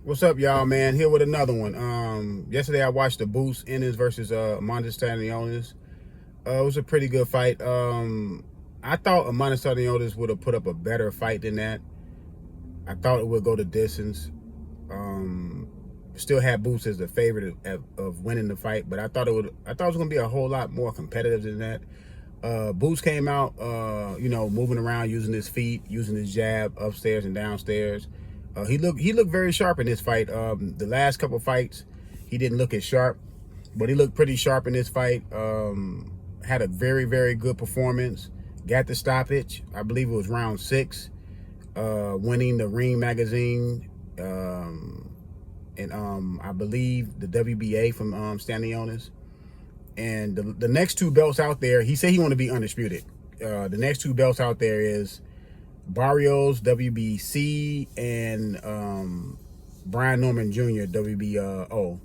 What's up, y'all, man? Here with another one. Yesterday I watched the Boots Ennis versus Stanionis. It was a pretty good fight. I thought Stanionis would have put up a better fight than that. I thought it would go the distance. Still had Boots as the favorite of winning the fight, but I thought it was going to be a whole lot more competitive than that. Boots came out, moving around, using his feet, using his jab upstairs and downstairs. He looked very sharp in this fight. The last couple fights, he didn't look as sharp, but he looked pretty sharp in this fight. Had a very, very good performance. Got the stoppage. I believe it was round 6, winning the Ring magazine, and I believe the WBA from Stanionis. And the next 2 belts out there, he said he want to be undisputed. The next 2 belts out there is Barrios, WBC, and Brian Norman Jr., WBO.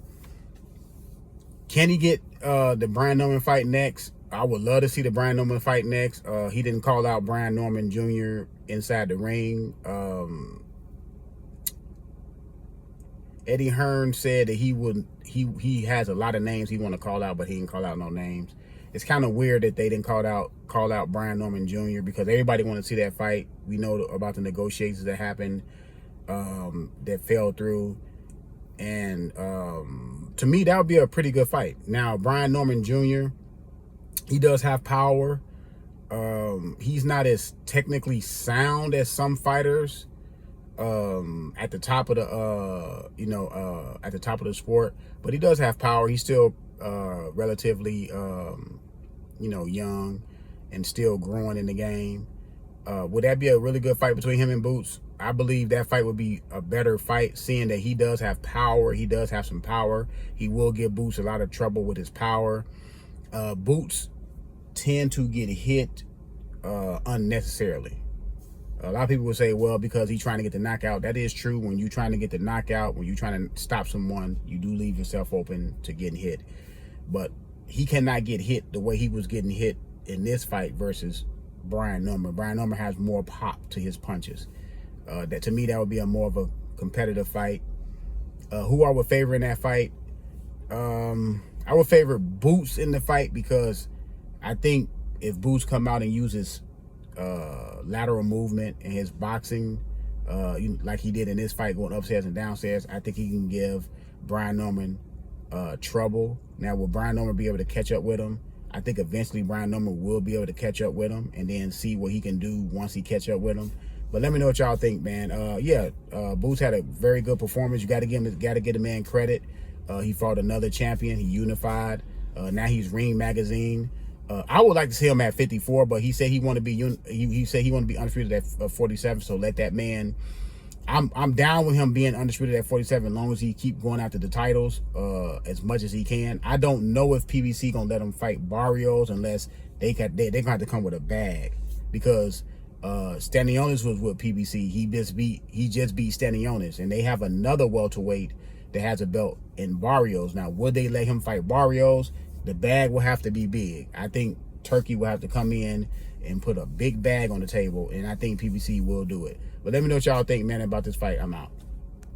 Can he get the Brian Norman fight next? I would love to see the Brian Norman fight next. He didn't call out Brian Norman Jr. inside the ring. Eddie Hearn said that he has a lot of names he want to call out, but he didn't call out no names. It's kind of weird that they didn't call out Brian Norman Jr. because everybody wanted to see that fight. We know about the negotiations that happened that fell through. And to me, that would be a pretty good fight. Now, Brian Norman Jr., he does have power. He's not as technically sound as some fighters at the top of the at the top of the sport, but he does have power. He's still relatively young and still growing in the game. Would that be a really good fight between him and Boots? I believe that fight would be a better fight, seeing that he does have power. He does have some power. He will give Boots a lot of trouble with his power. Boots tend to get hit unnecessarily. A lot of people would say, well, because he's trying to get the knockout. That is true. When you're trying to get the knockout, when you're trying to stop someone, you do leave yourself open to getting hit. But he cannot get hit the way he was getting hit in this fight versus Brian Norman. Brian Norman has more pop to his punches. That to me, that would be a more of a competitive fight. Who I would favor in that fight? I would favor Boots in the fight because I think if Boots come out and uses lateral movement and his boxing, like he did in this fight, going upstairs and downstairs, I think he can give Brian Norman trouble. Now, will Brian Norman be able to catch up with him? I think eventually Brian Norman will be able to catch up with him and then see what he can do once he catch up with him. But let me know what y'all think, man. Boots had a very good performance. You got to get a man credit. He fought another champion. He unified. Now he's Ring magazine. I would like to see him at 54, but he said he want to be he said he want to be undisputed at 47. So let that man. I'm down with him being undisputed at 47 as long as he keep going after the titles as much as he can. I don't know if PBC gonna let him fight Barrios unless they're gonna have to come with a bag, because Stanionis was with PBC. He just beat Stanionis, and they have another welterweight that has a belt in Barrios. Now, would they let him fight Barrios? The bag will have to be big. I think Turkey will have to come in and put a big bag on the table, and I think PBC will do it. But let me know what y'all think, man, about this fight. I'm out.